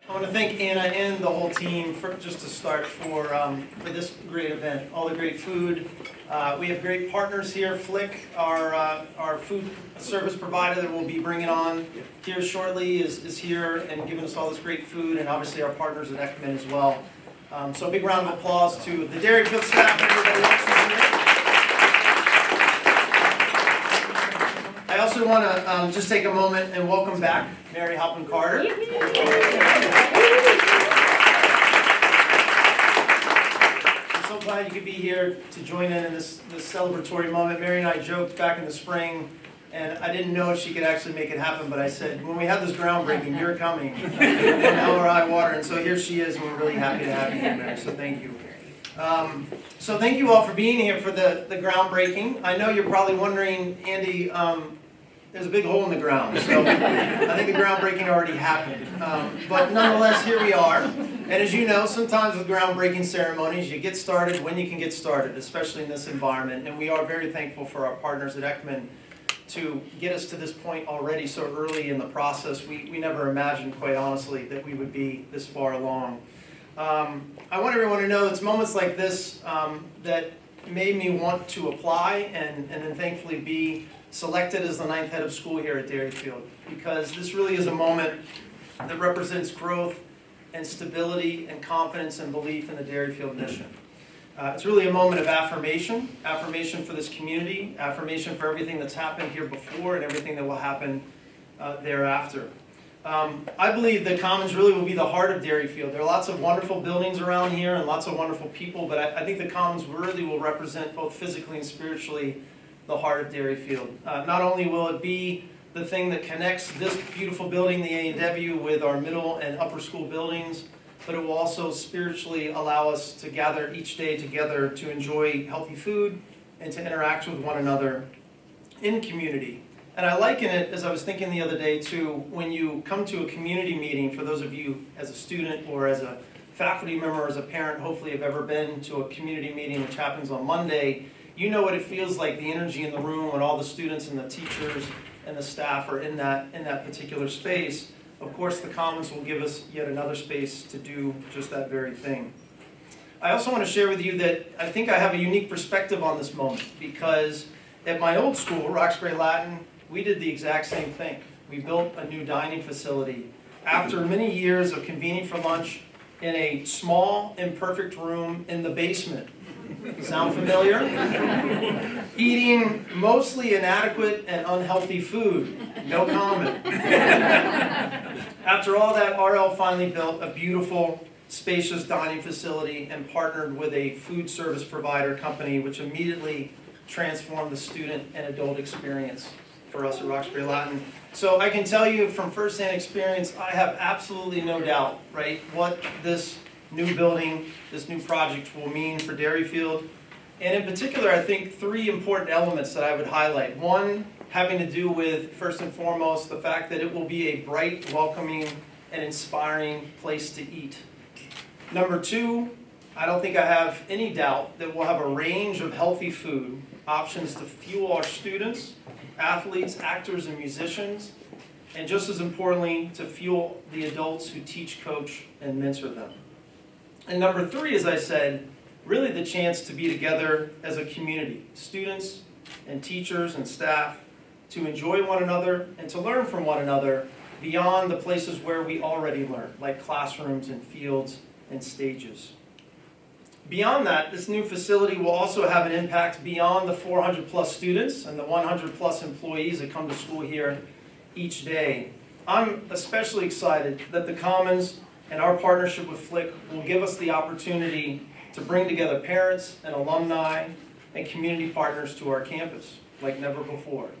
I want to thank Anna and the whole team just to start for this great event. All the great food. We have great partners here. Flick, our food service provider that we'll be bringing on here shortly, is here and giving us all this great food, and obviously our partners at Ekman as well. So a big round of applause to the Derryfield staff and everybody else who's here. I also want to just take a moment and welcome back Mary Halpin Carter. I'm so glad you could be here to join in this celebratory moment. Mary and I joked back in the spring, and I didn't know if she could actually make it happen, but I said, when we have this groundbreaking, you're coming. Hell or high water, and so here she is, and we're really happy to have you here, Mary, so thank you. So thank you all for being here for the groundbreaking. I know you're probably wondering, Andy, there's a big hole in the ground, so I think the groundbreaking already happened. But nonetheless, here we are. And as you know, sometimes with groundbreaking ceremonies, you get started when you can get started, especially in this environment. And we are very thankful for our partners at Ekman to get us to this point already so early in the process. We never imagined, quite honestly, that we would be this far along. I want everyone to know it's moments like this that made me want to apply and then thankfully be selected as the 9th head of school here at Derryfield, because this really is a moment that represents growth and stability and confidence and belief in the Derryfield mission. It's really a moment of affirmation for this community, affirmation for everything that's happened here before and everything that will happen thereafter. I believe the Commons really will be the heart of Derryfield. There are lots of wonderful buildings around here and lots of wonderful people, but I think the Commons really will represent both physically and spiritually the heart of Derryfield. Not only will it be the thing that connects this beautiful building, the A&W, with our middle and upper school buildings, but it will also spiritually allow us to gather each day together to enjoy healthy food and to interact with one another in community. And I liken it, as I was thinking the other day, to when you come to a community meeting, for those of you as a student or as a faculty member or as a parent, hopefully have ever been to a community meeting which happens on Monday, you know what it feels like, the energy in the room when all the students and the teachers and the staff are in that particular space. Of course, the Commons will give us yet another space to do just that very thing. I also want to share with you that I think I have a unique perspective on this moment, because at my old school, Roxbury Latin, we did the exact same thing. We built a new dining facility after many years of convening for lunch in a small, imperfect room in the basement. Sound familiar? Eating mostly inadequate and unhealthy food. No comment. After all that, RL finally built a beautiful, spacious dining facility and partnered with a food service provider company, which immediately transformed the student and adult experience for us at Roxbury Latin. So I can tell you from firsthand experience, I have absolutely no doubt, right, what this new building, this new project will mean for Derryfield. And in particular, I think 3 important elements that I would highlight. One, having to do with, first and foremost, the fact that it will be a bright, welcoming, and inspiring place to eat. Number 2, I don't think I have any doubt that we'll have a range of healthy food options to fuel our students, athletes, actors, and musicians, and just as importantly, to fuel the adults who teach, coach, and mentor them. And number 3, as I said, really the chance to be together as a community, students and teachers and staff, to enjoy one another and to learn from one another beyond the places where we already learn, like classrooms and fields and stages. Beyond that, this new facility will also have an impact beyond the 400 plus students and the 100 plus employees that come to school here each day. I'm especially excited that the Commons and our partnership with Flick will give us the opportunity to bring together parents and alumni and community partners to our campus like never before.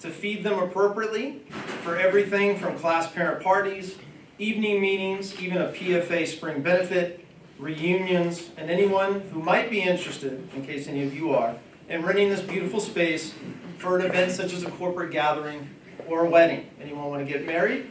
To feed them appropriately for everything from class parent parties, evening meetings, even a PFA spring benefit, reunions, and anyone who might be interested, in case any of you are, in renting this beautiful space for an event such as a corporate gathering or a wedding. Anyone want to get married?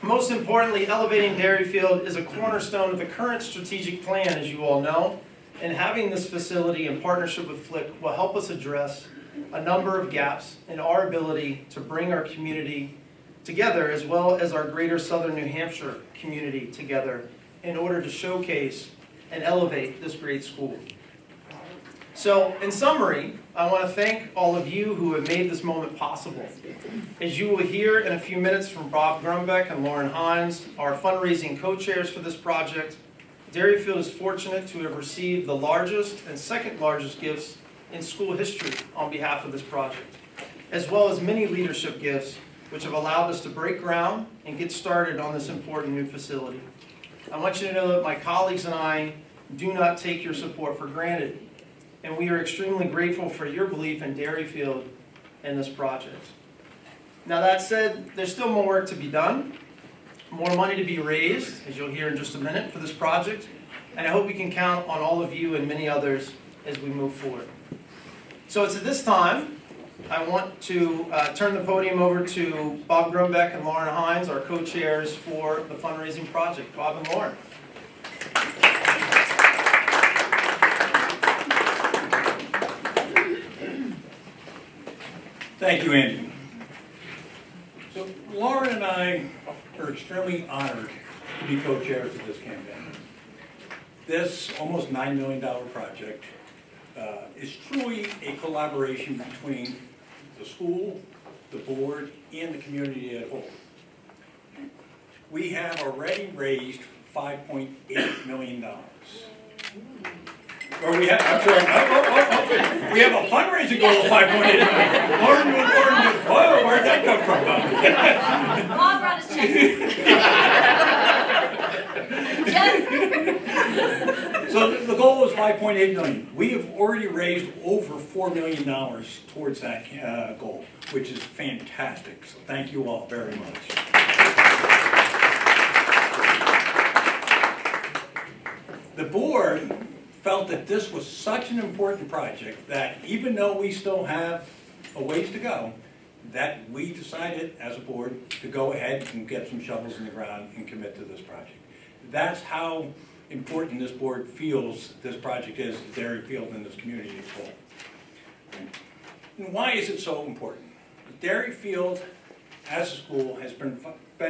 Most importantly, elevating Derryfield is a cornerstone of the current strategic plan, as you all know, and having this facility in partnership with Flick will help us address a number of gaps in our ability to bring our community together, as well as our greater southern New Hampshire community together, in order to showcase and elevate this great school. So, in summary, I want to thank all of you who have made this moment possible. As you will hear in a few minutes from Bob Grumbeck and Lauren Hines, our fundraising co-chairs for this project, Derryfield is fortunate to have received the largest and second largest gifts in school history on behalf of this project, as well as many leadership gifts which have allowed us to break ground and get started on this important new facility. I want you to know that my colleagues and I do not take your support for granted, and we are extremely grateful for your belief in Derryfield and this project. Now that said, there's still more work to be done, more money to be raised, as you'll hear in just a minute, for this project, and I hope we can count on all of you and many others as we move forward. So it's at this time I want to turn the podium over to Bob Grumbeck and Lauren Hines, our co-chairs for the fundraising project. Bob and Lauren. Thank you, Andy. So Lauren and I are extremely honored to be co-chairs of this campaign. This almost $9 million project is truly a collaboration between the school, the board, and the community as a whole. We have already raised $5.8 million. Or we have, I'm sorry, we have a fundraising goal of $5.8 million. Lauren, whoa, where'd that come from? Bob brought his check. So the goal is $5.8 million. We have already raised over $4 million towards that goal, which is fantastic. So thank you all very much. The board felt that this was such an important project that even though we still have a ways to go, that we decided as a board to go ahead and get some shovels in the ground and commit to this project. That's how important this board feels this project is to Derryfield and this community as a whole. And why is it so important? Derryfield, as a school, has been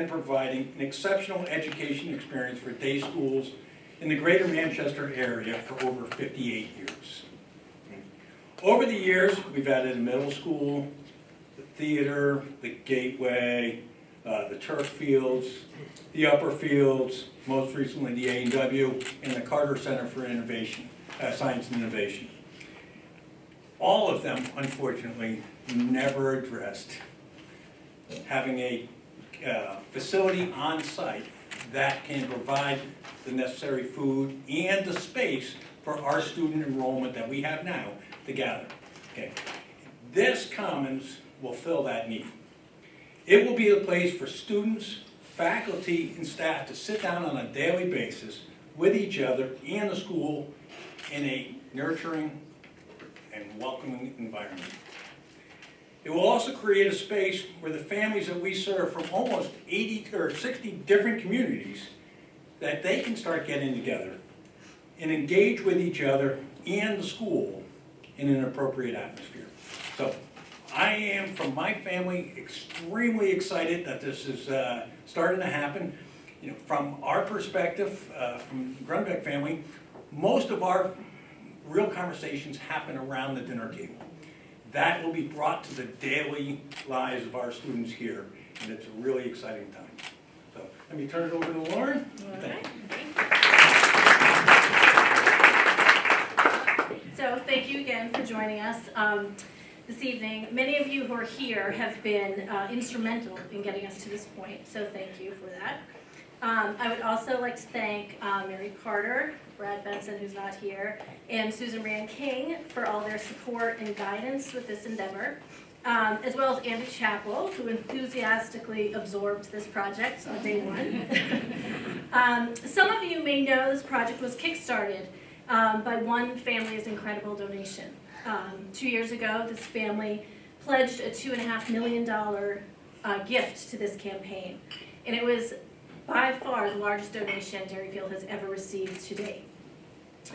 providing an exceptional education experience for day schools in the greater Manchester area for over 58 years. Over the years, we've added a middle school, the theater, the gateway, the turf fields, the upper fields, most recently the A&W, and the Carter Center for Innovation, Science and Innovation. All of them, unfortunately, never addressed having a facility on site that can provide the necessary food and the space for our student enrollment that we have now to gather. Okay. This commons will fill that need. It will be a place for students, faculty, and staff to sit down on a daily basis with each other and the school in a nurturing and welcoming environment. It will also create a space where the families that we serve from almost 80 or 60 different communities, that they can start getting together and engage with each other and the school in an appropriate atmosphere. So I am, from my family, extremely excited that this is starting to happen. You know, from our perspective, from the Grumbeck family, most of our real conversations happen around the dinner table. That will be brought to the daily lives of our students here, and it's a really exciting time. So let me turn it over to Lauren. Thank you. So thank you again for joining us this evening. Many of you who are here have been instrumental in getting us to this point, so thank you for that. I would also like to thank Mary Carter, Brad Benson, who's not here, and Susan Rand King for all their support and guidance with this endeavor, as well as Andy Chappell, who enthusiastically absorbed this project on day one. Some of you may know this project was kickstarted by one family's incredible donation. 2 years ago, this family pledged a $2.5 million gift to this campaign, and it was by far the largest donation Derryfield has ever received to date.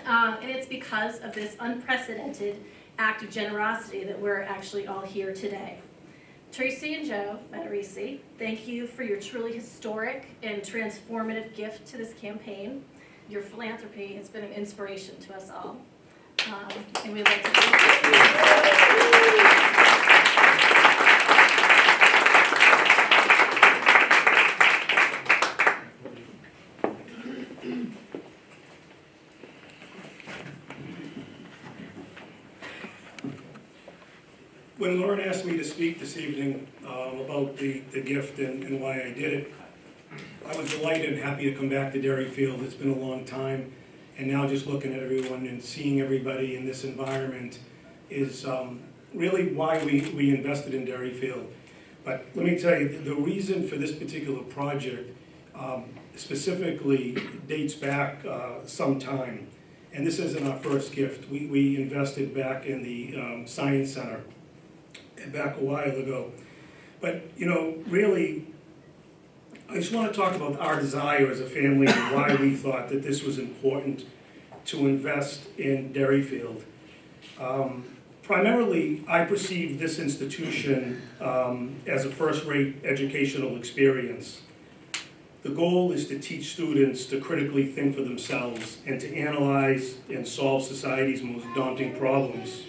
And it's because of this unprecedented act of generosity that we're actually all here today. Tracy and Joe Matarisi, thank you for your truly historic and transformative gift to this campaign. Your philanthropy has been an inspiration to us all. And we'd like to thank you. When Lauren asked me to speak this evening about the gift and why I did it, I was delighted and happy to come back to Derryfield. It's been a long time, and now just looking at everyone and seeing everybody in this environment is really why we invested in Derryfield. But let me tell you, the reason for this particular project specifically dates back some time, and this isn't our first gift. We invested back in the Science Center back a while ago. But, you know, really, I just want to talk about our desire as a family and why we thought that this was important to invest in Derryfield. Primarily, I perceive this institution as a first-rate educational experience. The goal is to teach students to critically think for themselves and to analyze and solve society's most daunting problems.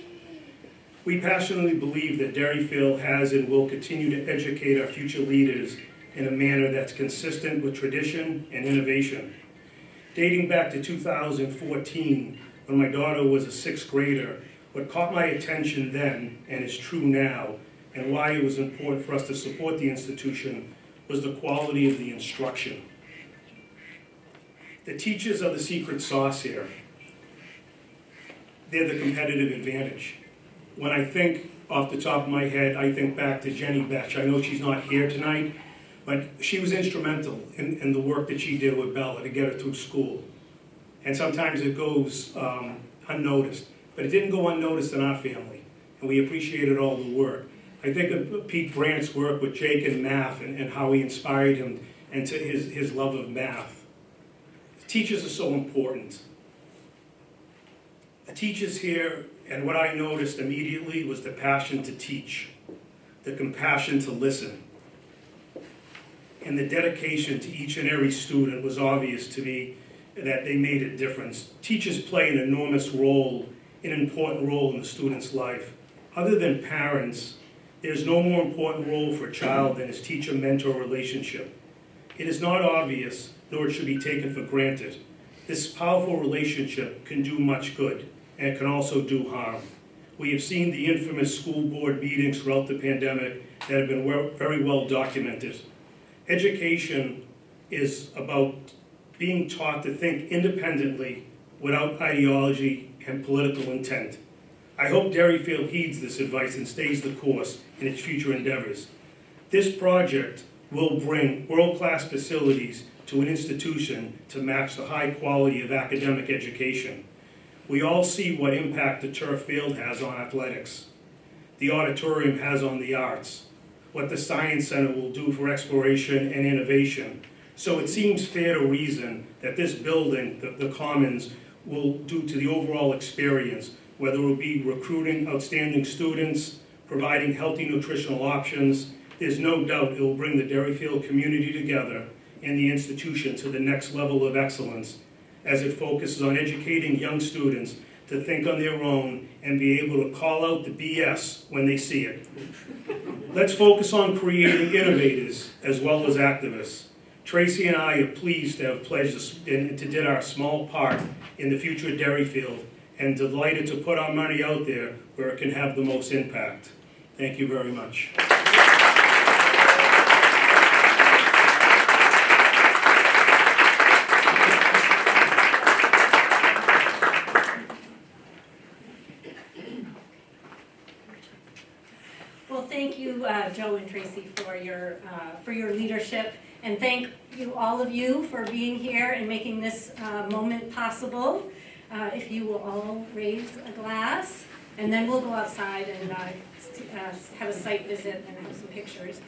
We passionately believe that Derryfield has and will continue to educate our future leaders in a manner that's consistent with tradition and innovation. Dating back to 2014, when my daughter was a sixth grader, what caught my attention then, and is true now, and why it was important for us to support the institution, was the quality of the instruction. The teachers are the secret sauce here. They're the competitive advantage. When I think off the top of my head, I think back to Jenny Betch. I know she's not here tonight, but she was instrumental in the work that she did with Bella to get her through school. And sometimes it goes unnoticed, but it didn't go unnoticed in our family, and we appreciated all the work. I think of Pete Brandt's work with Jake in math and how he inspired him into his love of math. Teachers are so important. The teachers here, and what I noticed immediately was the passion to teach, the compassion to listen, and the dedication to each and every student was obvious to me that they made a difference. Teachers play an enormous role, an important role in the student's life. Other than parents, there's no more important role for a child than his teacher-mentor relationship. It is not obvious, nor it should be taken for granted. This powerful relationship can do much good, and it can also do harm. We have seen the infamous school board meetings throughout the pandemic that have been very well documented. Education is about being taught to think independently without ideology and political intent. I hope Derryfield heeds this advice and stays the course in its future endeavors. This project will bring world-class facilities to an institution to match the high quality of academic education. We all see what impact the turf field has on athletics, the auditorium has on the arts, what the Science Center will do for exploration and innovation. So it seems fair to reason that this building, the Commons, will do to the overall experience, whether it will be recruiting outstanding students, providing healthy nutritional options. There's no doubt it will bring the Derryfield community together and the institution to the next level of excellence as it focuses on educating young students to think on their own and be able to call out the BS when they see it. Let's focus on creating innovators as well as activists. Tracy and I are pleased to have pledged to did our small part in the future of Derryfield and delighted to put our money out there where it can have the most impact. Thank you very much. Well, thank you, Joe and Tracy, for your leadership, and thank you, all of you, for being here and making this moment possible. If you will all raise a glass, and then we'll go outside and have a site visit and have some pictures.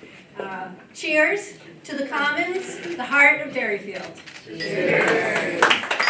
Cheers to the Commons, the heart of Derryfield. Cheers.